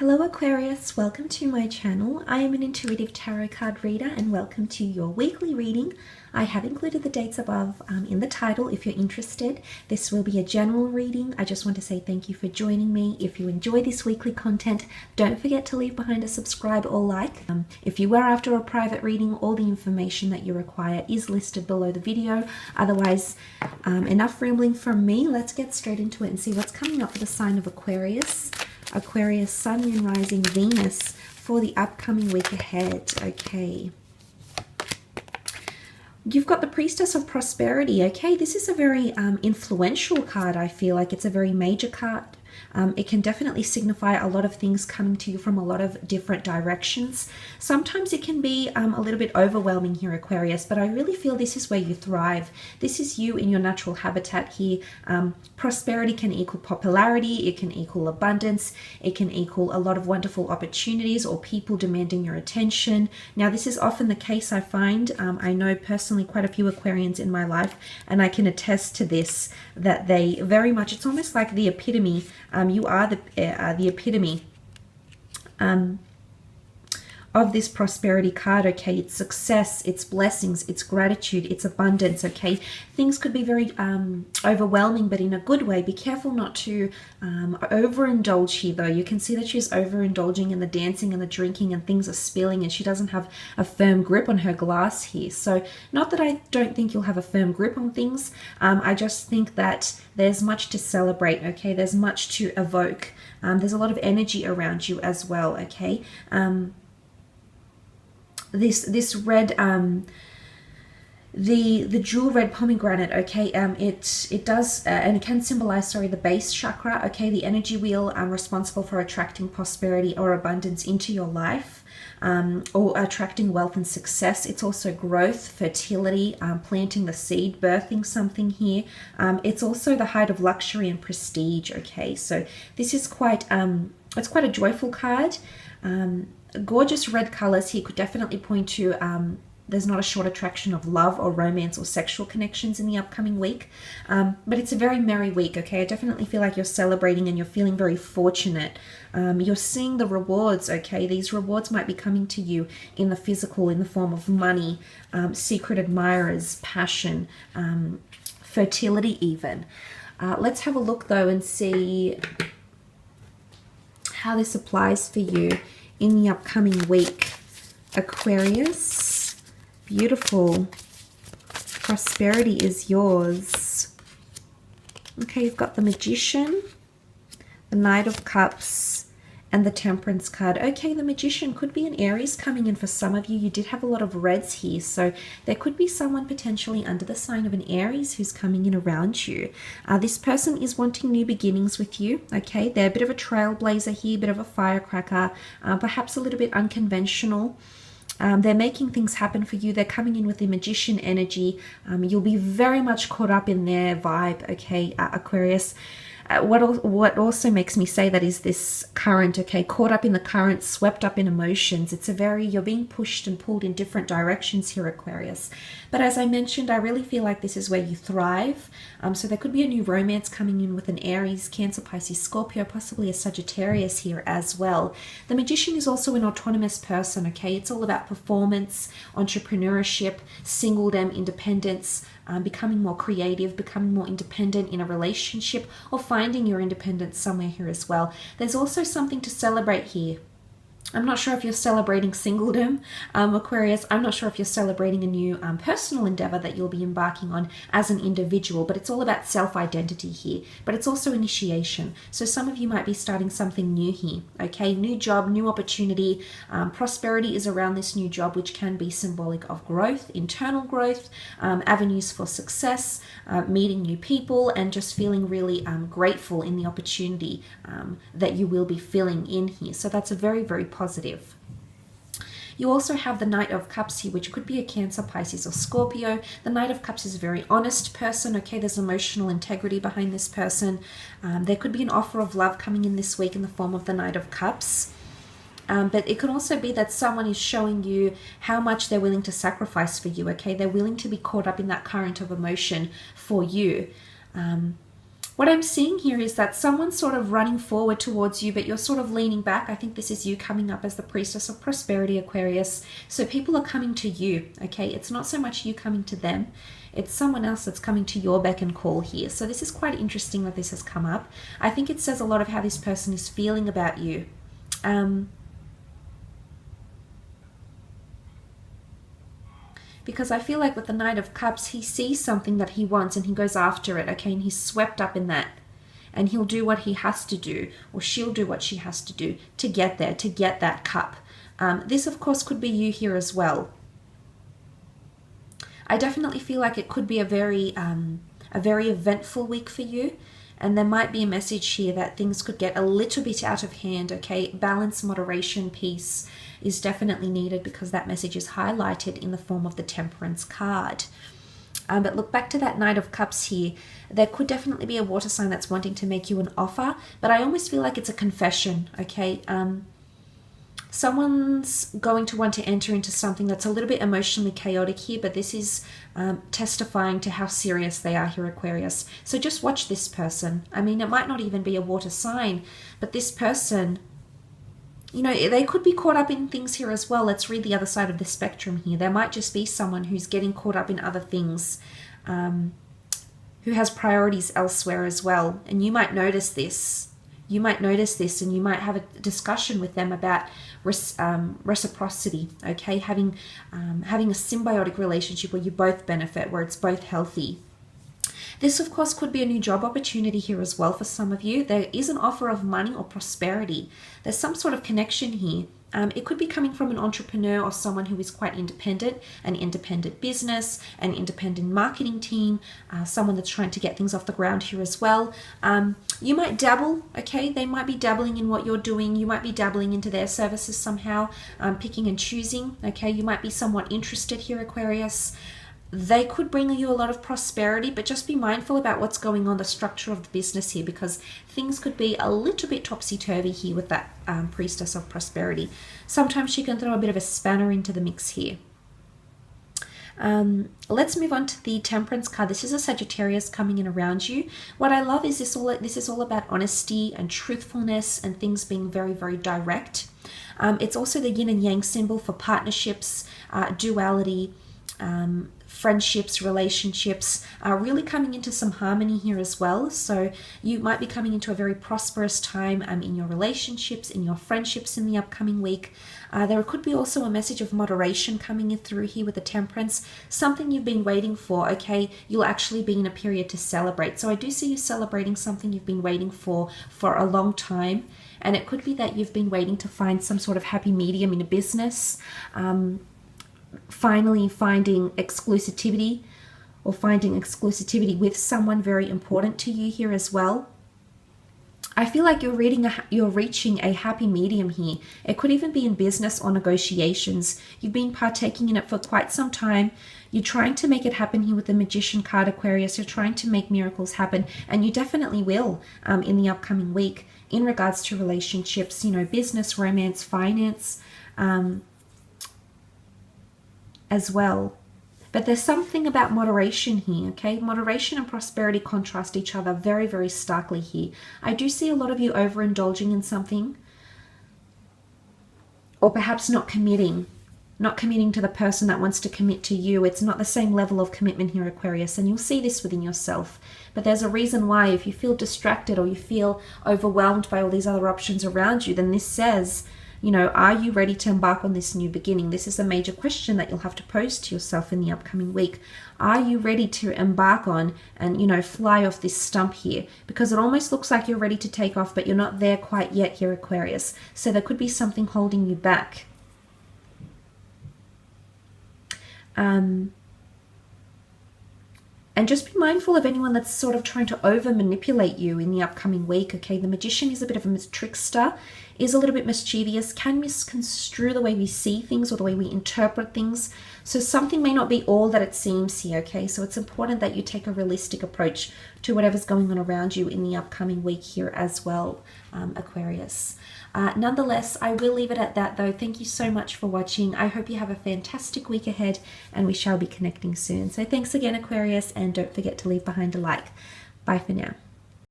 Hello Aquarius, welcome to my channel. I am an intuitive tarot card reader and welcome to your weekly reading. I have included the dates above in the title if you're interested. This will be a general reading. I just want to say thank you for joining me. If you enjoy this weekly content, don't forget to leave behind a subscribe or like. If you were after a private reading, all the information that you require is listed below the video. Otherwise, enough rambling from me. Let's get straight into it and see what's coming up for the sign of Aquarius. Aquarius, Sun, Moon, Rising, Venus for the upcoming week ahead. Okay. You've got the Priestess of Prosperity. Okay, this is a very influential card. I feel like it's a very major card. It can definitely signify a lot of things coming to you from a lot of different directions. Sometimes it can be a little bit overwhelming here, Aquarius, but I really feel this is where you thrive. This is you in your natural habitat here. Prosperity can equal popularity, it can equal abundance, it can equal a lot of wonderful opportunities or people demanding your attention. Now, this is often the case, I find. I know personally quite a few Aquarians in my life, and I can attest to this, that they very much, it's almost like the epitome. You are the epitome of this prosperity card. Okay, it's success, it's blessings, it's gratitude, it's abundance. Okay, things could be very overwhelming, but in a good way. Be careful not to overindulge here, though. You can see that she's overindulging in the dancing and the drinking, and things are spilling, and she doesn't have a firm grip on her glass here. So not that I don't think you'll have a firm grip on things. I just think that there's much to celebrate. Okay, there's much to evoke. There's a lot of energy around you as well. Okay. This red, the jewel red pomegranate, okay, it does, and it can symbolize, sorry, the base chakra, okay, the energy wheel responsible for attracting prosperity or abundance into your life, or attracting wealth and success. It's also growth, fertility, planting the seed, birthing something here. It's also the height of luxury and prestige, okay, so this is quite, it's quite a joyful card. Gorgeous red colors here could definitely point to there's not a short attraction of love or romance or sexual connections in the upcoming week, but it's a very merry week. Okay, I definitely feel like you're celebrating and you're feeling very fortunate. You're seeing the rewards. Okay, these rewards might be coming to you in the physical, in the form of money, secret admirers, passion, fertility even. Let's have a look though and see how this applies for you in the upcoming week, Aquarius. Beautiful. Prosperity is yours. Okay, you've got the Magician, the Knight of Cups, and the Temperance card. Okay, the Magician could be an Aries coming in for some of you. You did have a lot of reds here, so there could be someone potentially under the sign of an Aries who's coming in around you. This person is wanting new beginnings with you. Okay, they're a bit of a trailblazer here, a bit of a firecracker, perhaps a little bit unconventional. They're making things happen for you. They're coming in with the Magician energy. You'll be very much caught up in their vibe, okay, Aquarius. What also makes me say that is this current, okay, caught up in the current, swept up in emotions. It's a very, you're being pushed and pulled in different directions here, Aquarius. But as I mentioned, I really feel like this is where you thrive. So there could be a new romance coming in with an Aries, Cancer, Pisces, Scorpio, possibly a Sagittarius here as well. The Magician is also an autonomous person, okay? It's all about performance, entrepreneurship, singledom, independence, becoming more creative, becoming more independent in a relationship, or finding your independence somewhere here as well. There's also something to celebrate here. I'm not sure if you're celebrating singledom, Aquarius. I'm not sure if you're celebrating a new personal endeavor that you'll be embarking on as an individual, but it's all about self-identity here. But it's also initiation. So some of you might be starting something new here, okay? New job, new opportunity. Prosperity is around this new job, which can be symbolic of growth, internal growth, avenues for success, meeting new people, and just feeling really grateful in the opportunity that you will be filling in here. So that's a very, very positive. You also have the Knight of Cups here, which could be a Cancer, Pisces, or Scorpio. The Knight of Cups is a very honest person. Okay, there's emotional integrity behind this person. There could be an offer of love coming in this week in the form of the Knight of Cups. But it can also be that someone is showing you how much they're willing to sacrifice for you. Okay, they're willing to be caught up in that current of emotion for you. What I'm seeing here is that someone's sort of running forward towards you, but you're sort of leaning back. I think this is you coming up as the priestess of prosperity, Aquarius. So people are coming to you, okay? It's not so much you coming to them. It's someone else that's coming to your beck and call here. So this is quite interesting that this has come up. I think it says a lot of how this person is feeling about you. Because I feel like with the Knight of Cups, he sees something that he wants and he goes after it, okay? And he's swept up in that. And he'll do what he has to do, or she'll do what she has to do to get there, to get that cup. This, of course, could be you here as well. I definitely feel like it could be a very eventful week for you. And there might be a message here that things could get a little bit out of hand, okay? Balance, moderation, peace is definitely needed because that message is highlighted in the form of the Temperance card. But look back to that Knight of Cups here. There could definitely be a water sign that's wanting to make you an offer, but I almost feel like it's a confession, okay? Someone's going to want to enter into something that's a little bit emotionally chaotic here, but this is testifying to how serious they are here, Aquarius. So just watch this person. I mean, it might not even be a water sign, but this person, you know, they could be caught up in things here as well. Let's read the other side of the spectrum here. There might just be someone who's getting caught up in other things, who has priorities elsewhere as well. And you might notice this. You might notice this and you might have a discussion with them about reciprocity, okay? Having a symbiotic relationship where you both benefit, where it's both healthy. This, of course, could be a new job opportunity here as well for some of you. There is an offer of money or prosperity. There's some sort of connection here. It could be coming from an entrepreneur or someone who is quite independent, an independent business, an independent marketing team, someone that's trying to get things off the ground here as well. You might dabble, okay? They might be dabbling in what you're doing. You might be dabbling into their services somehow, picking and choosing, okay? You might be somewhat interested here, Aquarius. They could bring you a lot of prosperity, but just be mindful about what's going on, the structure of the business here, because things could be a little bit topsy-turvy here with that priestess of prosperity. Sometimes she can throw a bit of a spanner into the mix here. Let's move on to the Temperance card. This is a Sagittarius coming in around you. What I love is this is all about honesty and truthfulness and things being very, very direct. It's also the yin and yang symbol for partnerships, duality, friendships, relationships, really coming into some harmony here as well. So you might be coming into a very prosperous time in your relationships, in your friendships in the upcoming week. There could be also a message of moderation coming in through here with the Temperance, something you've been waiting for, okay? You'll actually be in a period to celebrate. So I do see you celebrating something you've been waiting for a long time. And it could be that you've been waiting to find some sort of happy medium in a business, finally finding exclusivity with someone very important to you here as well. I feel like you're reaching a happy medium here. It could even be in business or negotiations. You've been partaking in it for quite some time. You're trying to make it happen here with the Magician card, Aquarius. You're trying to make miracles happen, and you definitely will in the upcoming week in regards to relationships, you know, business, romance, finance, as well. But there's something about moderation here, okay? Moderation and prosperity contrast each other very, very starkly here. I do see a lot of you overindulging in something, or perhaps not committing to the person that wants to commit to you. It's not the same level of commitment here, Aquarius, and you'll see this within yourself. But there's a reason why. If you feel distracted or you feel overwhelmed by all these other options around you, then this says, you know, are you ready to embark on this new beginning? This is a major question that you'll have to pose to yourself in the upcoming week. Are you ready to embark on and, you know, fly off this stump here? Because it almost looks like you're ready to take off, but you're not there quite yet here, Aquarius. So there could be something holding you back. And just be mindful of anyone that's sort of trying to over-manipulate you in the upcoming week, okay? The Magician is a bit of a trickster, is a little bit mischievous, can misconstrue the way we see things or the way we interpret things. So something may not be all that it seems here, okay? So it's important that you take a realistic approach to whatever's going on around you in the upcoming week here as well, Aquarius. Nonetheless, I will leave it at that though. Thank you so much for watching. I hope you have a fantastic week ahead and we shall be connecting soon. So thanks again, Aquarius, and don't forget to leave behind a like. Bye for now.